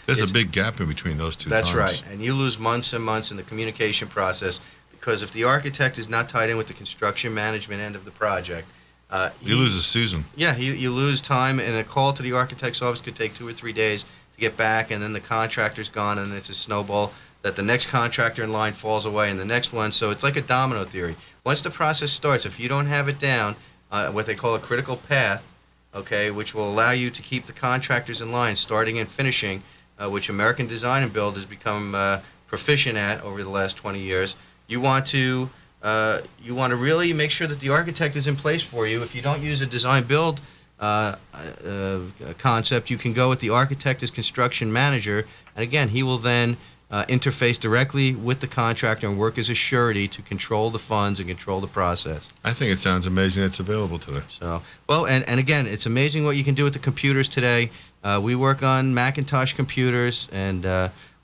There's a big gap in between those two That's times. right, and you lose months and months in the communication process because if the architect is not tied in with the construction management end of the project, You lose a season. yeah, you lose time, and a call to the architect's office could take 2 or 3 days to get back, and then the contractor's gone, and it's a snowball that the next contractor in line falls away, and the next one. So it's like a domino theory. Once the process starts, if you don't have it down, what they call a critical path, okay, which will allow you to keep the contractors in line, starting and finishing, which American Design and Build has become proficient at over the last 20 years. You want to really make sure that the architect is in place for you. If you don't use a design build concept, you can go with the architect as construction manager, and again, he will then interface directly with the contractor and work as a surety to control the funds and control the process. I think it sounds amazing it's available today. So, well, and again, it's amazing what you can do with the computers today. We work on Macintosh computers, and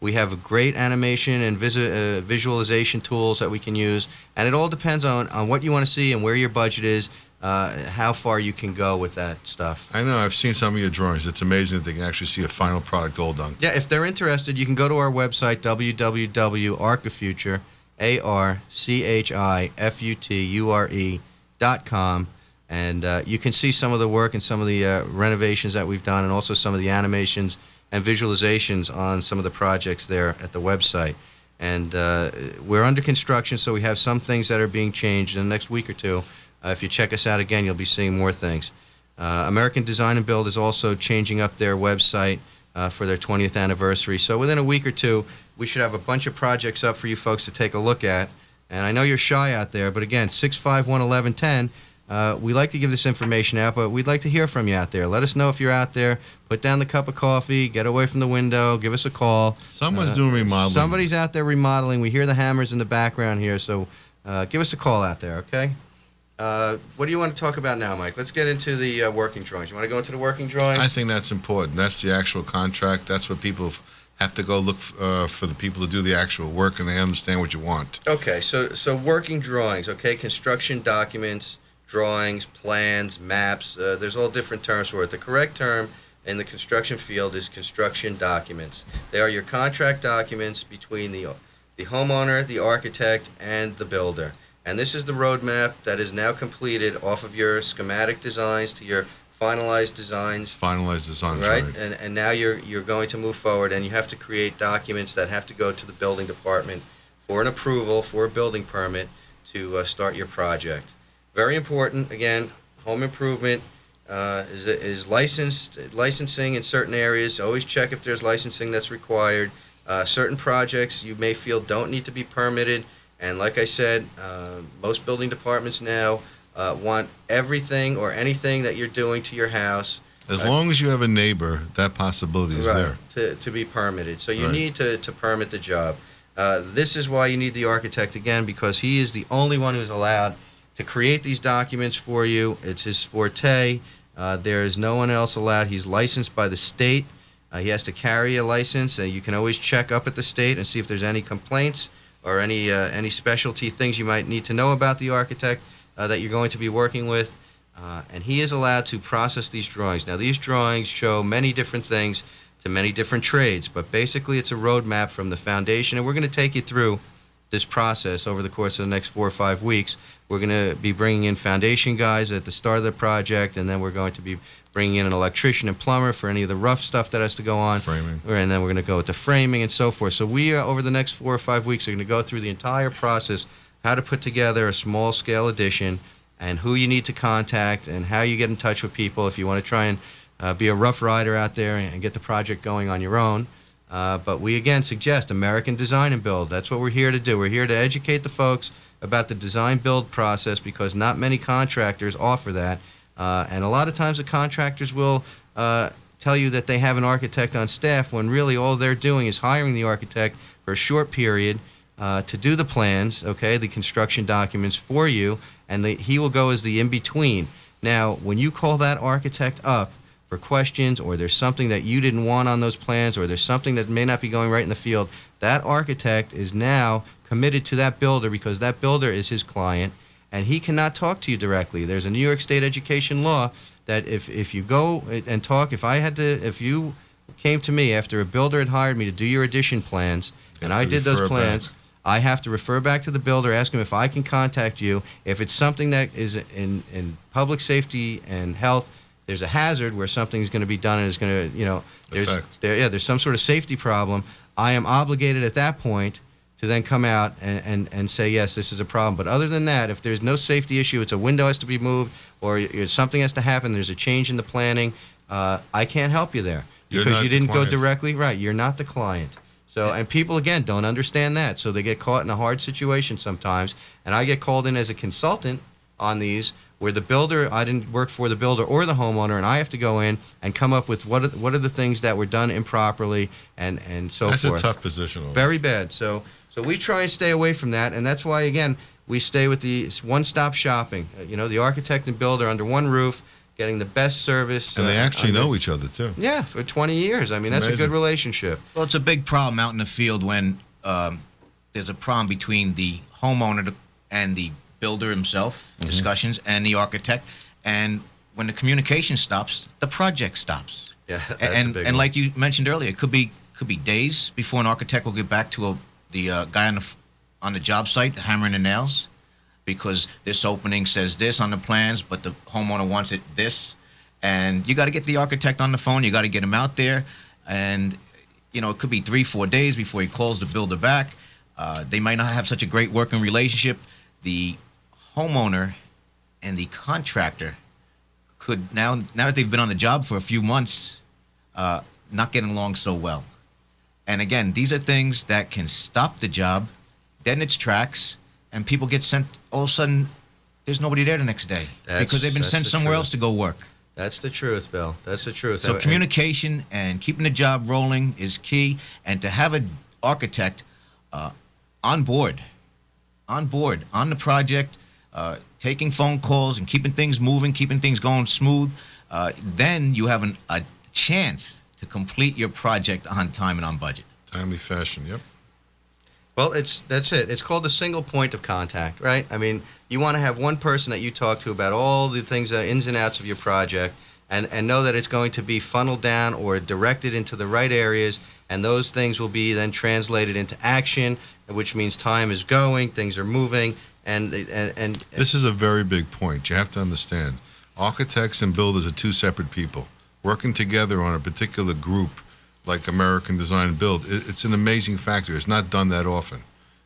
we have great animation and visualization tools that we can use, and it all depends on what you want to see and where your budget is, how far you can go with that stuff. I know. I've seen some of your drawings. It's amazing that they can actually see a final product all done. Yeah, if they're interested, you can go to our website, www.archifuture, ARCHIFUTURE.com, and you can see some of the work and some of the renovations that we've done, and also some of the animations and visualizations on some of the projects there at the website. And we're under construction, so we have some things that are being changed in the next week or two. If you check us out again, you'll be seeing more things. American Design and Build is also changing up their website for their 20th anniversary. So within a week or two, we should have a bunch of projects up for you folks to take a look at. And I know you're shy out there, but again, 651-1110. We like to give this information out, but we'd like to hear from you out there. Let us know if you're out there. Put down the cup of coffee, get away from the window, give us a call. Someone's doing remodeling. Somebody's out there remodeling. We hear the hammers in the background here, so give us a call out there, okay? What do you want to talk about now, Mike? Let's get into the working drawings. You want to go into the working drawings? I think that's important. That's the actual contract. That's what people have to go look for the people to do the actual work, and they understand what you want. Okay, so working drawings, okay? Construction documents, drawings, plans, maps. There's all different terms for it. The correct term in the construction field is construction documents. They are your contract documents between the homeowner, the architect, and the builder. And this is the roadmap that is now completed off of your schematic designs to your finalized designs. Finalized designs, right? right. And now you're going to move forward, and you have to create documents that have to go to the building department for an approval, for a building permit to start your project. Very important, again, home improvement is licensing in certain areas. Always check if there's licensing that's required. Certain projects you may feel don't need to be permitted. And like I said, most building departments now want everything or anything that you're doing to your house. As long as you have a neighbor, that possibility is there. To be permitted. So you Right. need to permit the job. This is why you need the architect, again, because he is the only one who's allowed to create these documents for you. It's his forte. There is no one else allowed. He's licensed by the state. He has to carry a license. You can always check up at the state and see if there's any complaints or any specialty things you might need to know about the architect that you're going to be working with. And he is allowed to process these drawings. Now, these drawings show many different things to many different trades, but basically it's a roadmap from the foundation, and we're going to take you through this process over the course of the next 4 or 5 weeks. We're going to be bringing in foundation guys at the start of the project, and then we're going to be bringing in an electrician and plumber for any of the rough stuff that has to go on. Framing. And then we're going to go with the framing and so forth. So we, over the next 4 or 5 weeks, are going to go through the entire process, how to put together a small-scale addition, and who you need to contact, and how you get in touch with people if you want to try and be a rough rider out there and get the project going on your own. But we, again, suggest American Design and Build. That's what we're here to do. We're here to educate the folks about the design-build process, because not many contractors offer that. And a lot of times the contractors will tell you that they have an architect on staff, when really all they're doing is hiring the architect for a short period to do the plans, okay, the construction documents for you, and he will go as the in-between. Now, when you call that architect up for questions, or there's something that you didn't want on those plans, or there's something that may not be going right in the field, that architect is now committed to that builder, because that builder is his client, and he cannot talk to you directly. There's a New York State education law that if you go and talk, if you came to me after a builder had hired me to do your addition plans, and I did those refer plans. back. I have to refer back to the builder, ask him if I can contact you. If it's something that is in public safety and health, there's a hazard where something's going to be done and it's going to, there's some sort of safety problem. I am obligated at that point to then come out and say, yes, this is a problem. But other than that, if there's no safety issue, it's a window has to be moved, or something has to happen, there's a change in the planning, I can't help you there. You're Because not you the didn't go client. directly, right, you're not the client. So, and people, again, don't understand that. So they get caught in a hard situation sometimes. And I get called in as a consultant on these where the builder, I didn't work for the builder or the homeowner, and I have to go in and come up with what are the things that were done improperly and so That's forth. a tough position. Over. Very bad. So we try and stay away from that, and that's why, again, we stay with the one-stop shopping. The architect and builder under one roof, getting the best service. And they actually know each other, too. Yeah, for 20 years. I mean, that's a amazing. good relationship. Well, it's a big problem out in the field when there's a problem between the homeowner and the builder himself, discussions, and the architect. And when the communication stops, the project stops. Yeah, that's a and big and one. like you mentioned earlier, it could be days before an architect will get back to the guy on the job site hammering the nails, because this opening says this on the plans, but the homeowner wants it this. And you got to get the architect on the phone. You got to get him out there. And, it could be 3-4 days before he calls the builder back. They might not have such a great working relationship. The homeowner and the contractor could, now that they've been on the job for a few months, not getting along so well. And again, these are things that can stop the job dead in its tracks, and people get sent, all of a sudden, there's nobody there the next day because they've been That's sent the somewhere truth. else to go work. That's the truth, Bill. That's the truth. So And- communication and keeping the job rolling is key, and to have an architect on board on the project, taking phone calls and keeping things moving, keeping things going smooth, then you have a chance to complete your project on time and on budget. Timely fashion, yep. Well, that's it. It's called the single point of contact, right? I mean, you want to have one person that you talk to about all the things, ins and outs of your project, and know that it's going to be funneled down or directed into the right areas, and those things will be then translated into action, which means time is going, things are moving, and This is a very big point. You have to understand. Architects and builders are two separate people. Working together on a particular group like American Design and Build, it's an amazing factor. It's not done that often.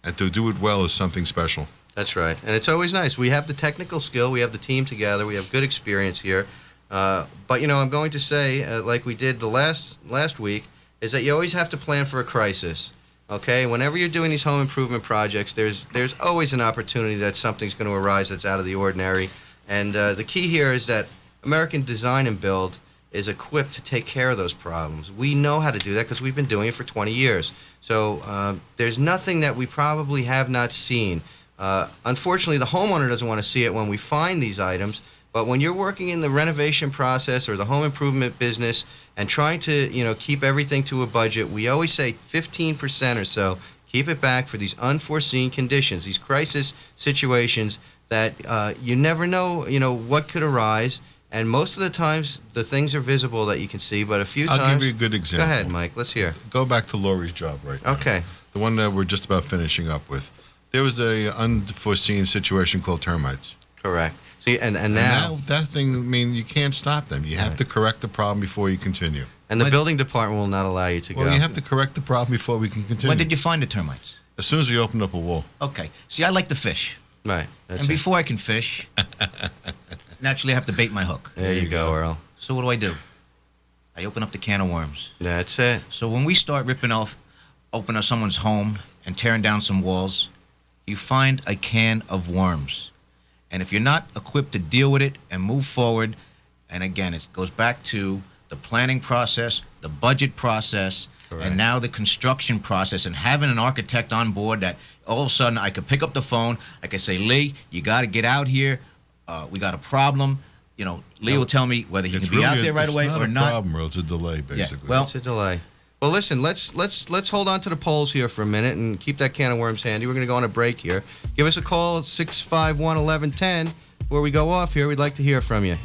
And to do it well is something special. That's right. And it's always nice. We have the technical skill. We have the team together. We have good experience here. But, I'm going to say, like we did the last week, is that you always have to plan for a crisis. Okay? Whenever you're doing these home improvement projects, there's always an opportunity that something's going to arise that's out of the ordinary. And the key here is that American Design and Build is equipped to take care of those problems. We know how to do that because we've been doing it for 20 years. So there's nothing that we probably have not seen. Unfortunately, the homeowner doesn't want to see it when we find these items, but when you're working in the renovation process or the home improvement business and trying to, keep everything to a budget, we always say 15% or so, keep it back for these unforeseen conditions, these crisis situations that you never know, what could arise. And most of the times, the things are visible that you can see, but a few times... I'll give you a good example. Go ahead, Mike. Let's hear. Go back to Lori's job right now. Okay. The one that we're just about finishing up with. There was a unforeseen situation called termites. Correct. See, and And now... that thing, you can't stop them. You have to correct the problem before you continue. And the When- building department will not allow you to Well, go. you have to correct the problem before we can continue. When did you find the termites? As soon as we opened up a wall. Okay. See, I like to fish. Right. That's And it. before I can fish, naturally I have to bait my hook. There you go, Earl. So what do? I open up the can of worms. That's it. So when we start opening up someone's home and tearing down some walls, you find a can of worms. And if you're not equipped to deal with it and move forward, and again, it goes back to the planning process, the budget process, Correct. and now the construction process, and having an architect on board that all of a sudden I could pick up the phone, I could say, Lee, you got to get out here. We got a problem. Lee will tell me whether he can be out there right away or It's not a not. problem, Earl. It's a delay, basically. well- It's a delay. Well, listen, let's hold on to the polls here for a minute and keep that can of worms handy. We're going to go on a break here. Give us a call at 651-1110. Before we go off here, we'd like to hear from you.